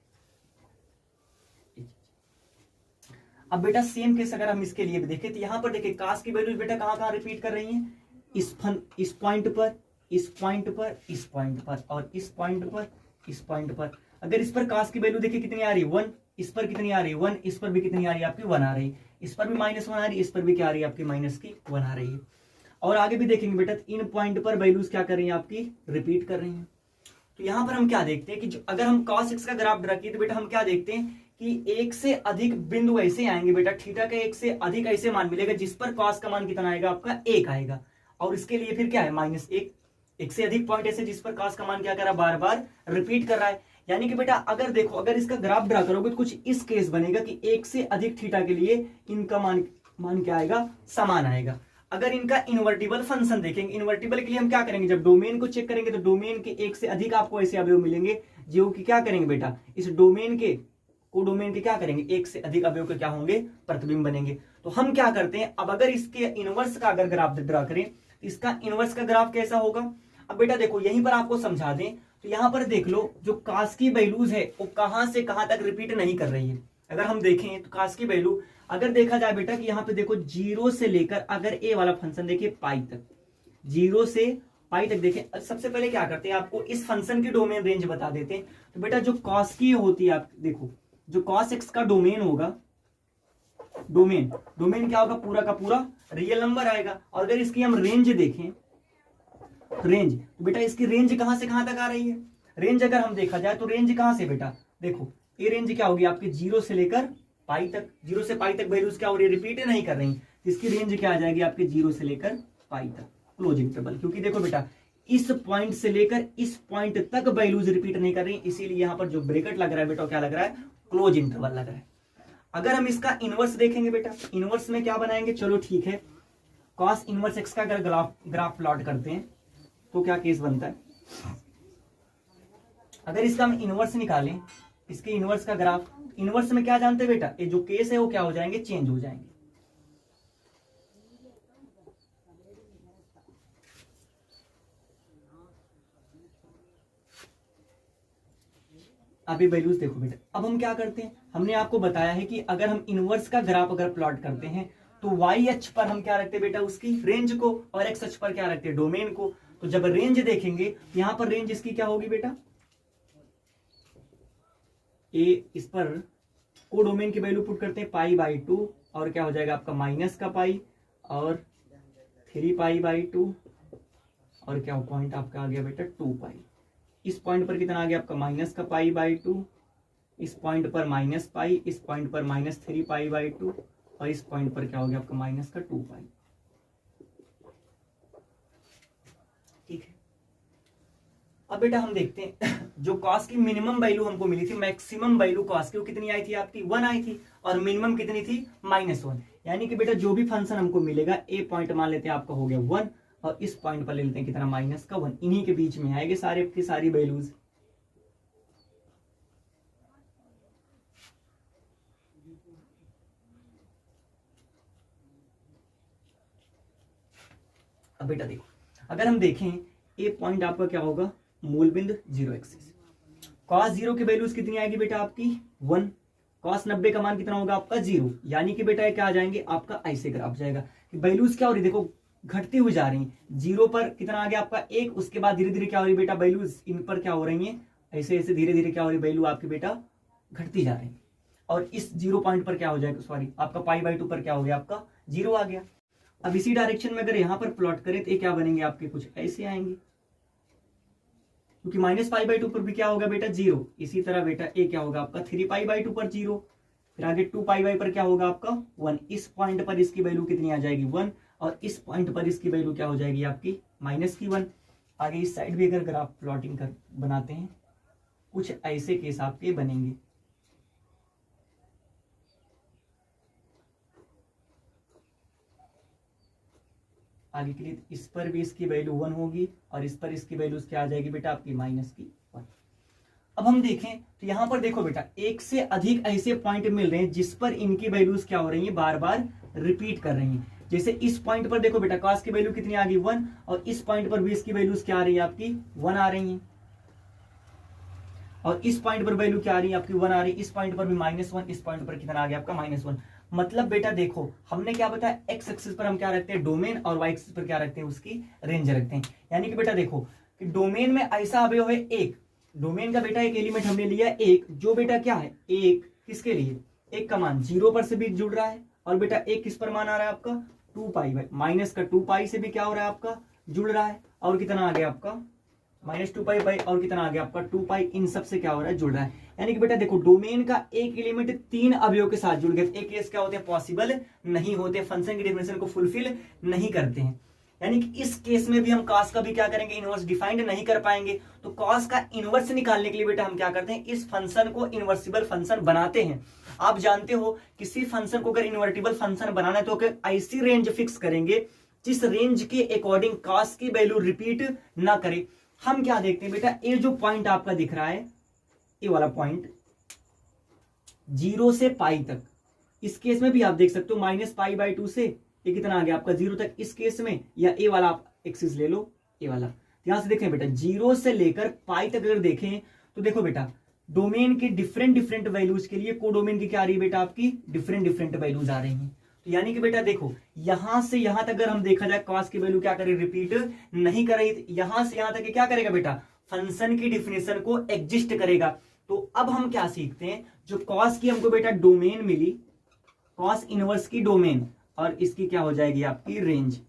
अब बेटा सेम केस अगर हम इसके लिए भी देखें तो यहां पर देखिए cos की वैल्यूज बेटा कहां कहां रिपीट कर रही हैं, इस पॉइंट पर, इस पॉइंट पर, इस पॉइंट पर, और इस पॉइंट पर, इस पॉइंट पर। अगर इस पर cos की वैल्यू देखिए कितनी आ रही है 1, इस पर कितनी आ रही है 1, इस पर भी कितनी आ रही है आपकी 1 आ रही है, इस पर भी -1 आ रही है, इस पर भी क्या आ रही है आपकी -1 आ रही है। और आगे भी देखेंगे बेटा इन पॉइंट पर वैल्यूज क्या कर रही है आपकी रिपीट कर रही है। तो यहां पर हम क्या देखते हैं कि जो अगर हम cos x का ग्राफ ड्रा किए तो बेटा हम क्या देखते हैं कि एक से अधिक बिंदु ऐसे आएंगे बेटा, थीटा का एक से अधिक ऐसे मान मिलेगा जिस पर cos का मान कितना आएगा आपका 1 आएगा, और इसके लिए फिर क्या है -1, एक से अधिक पॉइंट ऐसे जिस पर cos का मान क्या कर रहा है बार बार रिपीट कर रहा है। यानी कि बेटा अगर देखो अगर इसका ग्राफ ड्रा करोगे तो कुछ इस केस बनेगा कि एक से अधिक थीटा के लिए इनका मान क्या आएगा समान आएगा। अगर इनका इन्वर्टिबल फंक्शन देखेंगे, इन्वर्टिबल के लिए हम क्या करेंगे जब डोमेन को चेक करेंगे तो डोमेन के एक से अधिक आपको ऐसे अवयव मिलेंगे जो कि क्या करेंगे बेटा इस डोमेन के कोडोमेन के क्या करेंगे एक से अधिक अवयव के क्या होंगे प्रतिबिंब बनेंगे। तो हम क्या करते हैं अब अगर इसके इनवर्स का अगर ग्राफ ड्रा करें तो इसका इनवर्स का ग्राफ कैसा होगा। अब बेटा देखो यहीं पर आपको समझा दें तो यहां पर देख लो जो कास की वैल्यूज है वो कहां से कहां तक रिपीट नहीं कर रही है। अगर हम देखें तो कास की वैल्यू अगर देखा जाए बेटा कि यहाँ पे देखो 0 से लेकर अगर ए वाला फंक्शन देखिए पाई तक, 0 से पाई तक देखें। सबसे पहले क्या करते हैं आपको इस फंक्शन की डोमेन रेंज बता देते हैं। तो बेटा जो कॉस की होती है आप देखो जो cos x का डोमेन होगा, डोमेन क्या होगा पूरा का पूरा रियल नंबर आएगा। और अगर इसकी हम रेंज देखें रेंज तो बेटा इसकी रेंज कहां से कहां तक आ रही है। रेंज अगर हम देखा जाए तो रेंज कहां से बेटा देखो ये रेंज क्या होगी आपकी 0 से लेकर पाई तक, 0 से पाई तक वैल्यूज क्या हो रही है रिपीट नहीं कर रही। इसकी रेंज क्या आ जाएगी आपके 0 से लेकर पाई तक क्लोज इंटरवल, क्योंकि देखो बेटा इस पॉइंट से लेकर इस पॉइंट तक वैल्यूज रिपीट नहीं कर रही, इसीलिए यहां पर जो ब्रैकेट लग रहा है बेटा क्या लग रहा है क्लोज इंटरवल लग रहा है। अगर हम इसका इनवर्स देखेंगे बेटा इनवर्स में क्या बनाएंगे चलो ठीक है cos इनवर्स x का अगर ग्राफ प्लॉट करते हैं तो क्या केस बनता है। अगर इसका हम इनवर्स निकालें इसके इनवर्स का ग्राफ, इनवर्स में क्या जानते हैं बेटा ये जो केस है वो क्या हो जाएंगे चेंज हो जाएंगे। अभी वैल्यूज देखो बेटा अब हम क्या करते हैं हमने आपको बताया है कि अगर हम इनवर्स का ग्राफ अगर प्लॉट करते हैं तो y अक्ष पर हम क्या रखते हैं बेटा उसकी रेंज को और x अक्ष पर क्या रखते हैं डोमेन को। तो जब रेंज देखेंगे यहां पर रेंज इसकी क्या होगी बेटा इस पर को डोमेन की वैल्यू पुट करते हैं π/2 और क्या हो जाएगा आपका माइनस का पाई और 3π/2 और क्या पॉइंट आपका आ गया बेटा 2π। इस पॉइंट पर कितना आ गया आपका माइनस का π/2, इस पॉइंट पर माइनस पाई, इस पॉइंट पर -3π/2 और इस पॉइंट पर क्या हो गया आपका माइनस का 2π। ठीक है अब बेटा हम देखते हैं जो cos की मिनिमम वैल्यू हमको मिली थी मैक्सिमम वैल्यू cos की वो कितनी आई थी आपकी 1 आई थी और मिनिमम कितनी थी -1। यानी कि बेटा जो भी फंक्शन हमको मिलेगा ए पॉइंट मान लेते हैं आपका हो गया 1 और इस पॉइंट पर ले लेते हैं कितना -1, इन्हीं के बीच में आएंगे सारे की सारी वैल्यूज। अब बेटा देखो अगर हम देखें ए पॉइंट आपका क्या होगा मूल बिंदु 0 एक्सिस, cos 0 की वैल्यूज कितनी आएगी बेटा आपकी 1, cos 90 का मान कितना होगा आपका 0। यानी कि बेटा क्या आ जाएंगे आपका ऐसे ग्राफ जाएगा कि वैल्यूज क्या हो रही देखो घटती हुई जा रही है। 0 पर कितना आ गया आपका 1, उसके बाद धीरे धीरे क्या हो रही बेटा वैल्यूज इन पर क्या हो रही है ऐसे ऐसे धीरे धीरे क्या हो रही वैल्यू आपकी बेटा घटती जा रही है। और इस 0 पॉइंट पर क्या हो जाएगा सॉरी आपका π/2 पर क्या हो गया आपका 0 आ गया। अब इसी डायरेक्शन में अगर यहां पर प्लॉट करें तो ये क्या बनेंगे आपके कुछ ऐसे आएंगे क्योंकि -π/2 पर भी क्या होगा बेटा 0। इसी तरह बेटा ए क्या होगा आपका 3π/2 पर 0, फिर आगे 2π पर क्या होगा आपका 1। इस पॉइंट पर इसकी वैल्यू कितनी आ जाएगी 1 और इस पॉइंट पर इसकी वैल्यू क्या हो जाएगी आपकी -1। आगे इस साइड भी अगर ग्राफ प्लॉटिंग कर बनाते हैं कुछ ऐसे केस आपके बनेंगे। आगे के लिए इस पर भी इसकी वैल्यू 1 होगी और इस पर इसकी वैल्यूज क्या आ जाएगी बेटा आपकी -1। अब हम देखें तो यहां पर देखो बेटा एक से अधिक ऐसे पॉइंट मिल रहे हैं जिस पर इनकी वैल्यूज क्या हो रही है बार बार रिपीट कर रही हैं। जैसे इस पॉइंट पर देखो बेटा cos की वैल्यू कितनी आ गई 1 और इस पॉइंट पर भी इसकी वैल्यूज क्या आ रही है आपकी 1 आ रही है और इस पॉइंट पर वैल्यू क्या आ रही है आपकी 1 आ रही है। इस पॉइंट पर भी -1, इस पॉइंट पर कितना आ गया आपका -1। मतलब बेटा देखो हमने क्या बताया एक्स एक्सिस पर हम क्या रखते हैं डोमेन और वाई एक्सिस पर क्या रखते हैं उसकी रेंज रखते हैं। यानी कि बेटा देखो कि डोमेन में ऐसा अवयव है एक, डोमेन का बेटा एक एलिमेंट हमने लिया एक जो बेटा क्या है एक किसके लिए, एक का मान 0 पर से भी जुड़ रहा है, और बेटा एक किस पर मान आ रहा है आपका 2 पाई, माइनस का 2 पाई से भी क्या हो रहा है आपका जुड़ रहा है, और कितना आ गया आपका -2 पाई बाई, और कितना आ गया आपका 2 पाई, इन सब से क्या हो रहा है जुड़ रहा है। यानी कि बेटा देखो डोमेन का एक एलिमेंट 3 अवयव के साथ जुड़ गया, एक केस क्या होते हैं पॉसिबल नहीं होते, फंक्शन की डेफिनेशन को फुलफिल नहीं करते हैं। यानी कि इस केस में भी हम कॉस का भी क्या करेंगे, इनवर्स डिफाइंड नहीं कर पाएंगे। तो कॉस का इनवर्स निकालने के लिए बेटा हम क्या करते हैं, इस फंक्शन को इनवर्सिबल फंक्शन बनाते हैं। आप जानते हो किसी फंक्शन को अगर इन्वर्टिबल फंक्शन बनाना है तो ऐसी रेंज फिक्स करेंगे जिस रेंज के अकॉर्डिंग कॉस की वैल्यू रिपीट ना करे। हम क्या देखते हैं बेटा, ये जो पॉइंट आपका दिख रहा है, ये वाला पॉइंट 0 से पाई तक, इस केस में भी आप देख सकते हो -π/2 से ये कितना आ गया आपका 0 तक इस केस में, या ए वाला आप एक्सिस ले लो, ए वाला। यहां से देखें बेटा 0 से लेकर पाई तक अगर देखें तो देखो बेटा डोमेन के डिफरेंट वैल्यूज के लिए कोडोमेन की क्या आ रही है बेटा, आपकी डिफरेंट वैल्यूज आ रही हैं। तो यानी कि बेटा देखो यहां से यहां तक अगर हम देखा जाए कॉस की वैल्यू क्या करे, रिपीट नहीं कर रही, यहां से यहां तक क्या करेगा बेटा, फंक्शन की डिफिनेशन को एग्जिस्ट करेगा। तो अब हम क्या सीखते हैं, जो कॉस की हमको बेटा डोमेन मिली, कॉस इनवर्स की डोमेन, और इसकी क्या हो जाएगी आपकी रेंज।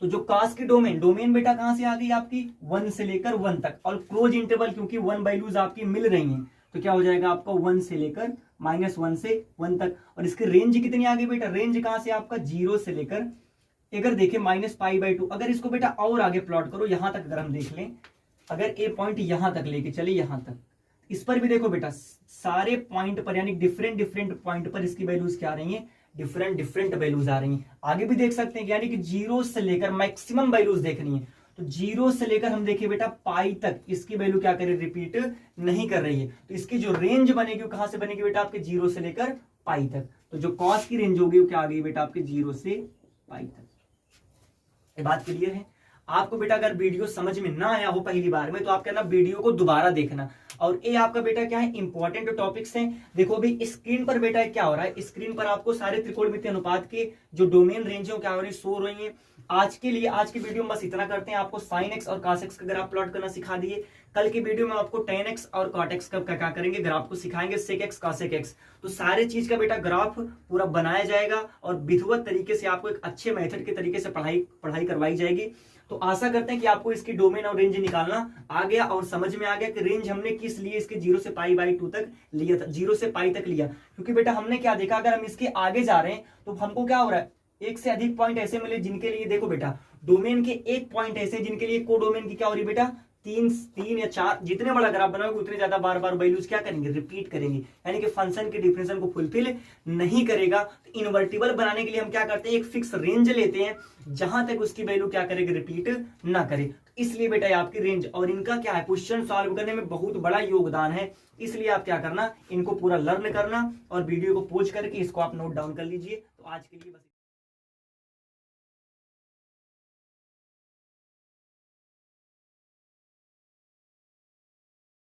तो जो कॉस की डोमेन बेटा कहां से आ गई आपकी 1 से लेकर 1 तक, और क्लोज इंटरवल क्योंकि 1 वैल्यूज आपकी मिल रही हैं तो क्या हो जाएगा आपका 1 से लेकर -1 से 1 तक। और इसकी रेंज कितनी आ गई बेटा, रेंज कहां से आपका 0 से लेकर, अगर देखें -π/2। अगर इसको बेटा और आगे प्लॉट करो, यहां तक अगर हम देख लें, अगर ए पॉइंट यहां तक लेके चले यहां तक, इस पर भी देखो बेटा सारे पॉइंट पर यानी डिफरेंट पॉइंट पर इसकी वैल्यूज क्या आ रही है, डिफरेंट वैल्यूज आ रही हैं। आगे भी देख सकते हैं यानी कि 0 से लेकर मैक्सिमम वैल्यूज देखनी है, तो 0 से लेकर हम देखिए बेटा पाई तक इसकी वैल्यू क्या करे, रिपीट नहीं कर रही है। तो इसकी जो रेंज बनेगी वो कहां से बनेगी बेटा, आपके 0 से लेकर पाई तक। तो जो कॉस की रेंज होगी वो क्या आ गई बेटा, आपके 0 से पाई तक। ये बात क्लियर है। आपको बेटा अगर वीडियो समझ में ना आया हो पहली बार में तो आप कहना वीडियो को दोबारा देखना। और ये आपका बेटा क्या है, इंपॉर्टेंट टॉपिक्स हैं। देखो अभी स्क्रीन पर बेटा क्या हो रहा है, स्क्रीन पर आपको सारे त्रिकोणमितीय अनुपात के जो डोमेन रेंज है क्या हो रही है, शो हो रही है। आज के लिए आज की वीडियो में बस इतना करते हैं। आपको sin x और cos x का ग्राफ प्लॉट करना सिखा दिए। कल की वीडियो में आपको tan x और cot x का क्या करेंगे, ग्राफ को सिखाएंगे, sec x cosec x। तो सारे चीज का बेटा ग्राफ पूरा बनाया जाएगा और विधिवत तरीके से आपको एक अच्छे मेथड के तरीके से पढ़ाई करवाई जाएगी। तो आशा करते हैं कि आपको इसकी डोमेन और रेंज निकालना आ गया और समझ में आ गया कि रेंज हमने किस लिए इसके 0 से π/2 तक लिया था, 0 से पाई तक लिया। क्योंकि बेटा हमने क्या देखा, अगर हम इसके आगे जा रहे हैं तो हमको क्या हो रहा है, एक से अधिक पॉइंट ऐसे मिले जिनके लिए देखो बेटा डोमेन के एक पॉइंट ऐसे जिनके लिए कोडोमेन की क्या हो रही है बेटा, 3 या 4, जितने बड़ा ग्राफ बनाओगे उतने ज्यादा बार बार वैल्यूज क्या करेंगे, रिपीट करेंगे, यानी कि फंक्शन के डिफरेंशियल को फुलफिल नहीं करेगा। तो इन्वर्टिबल बनाने के लिए हम क्या करते हैं, एक फिक्स रेंज लेते हैं जहां तक उसकी वैल्यू क्या करेगी, रिपीट ना करे। इसलिए बेटा ये आपकी रेंज और इनका क्या है, क्वेश्चन सॉल्व करने में बहुत बड़ा योगदान है। इसलिए आप क्या करना, इनको पूरा लर्न करना और वीडियो को पॉज करके इसको आप नोट डाउन कर लीजिए। तो आज के लिए बस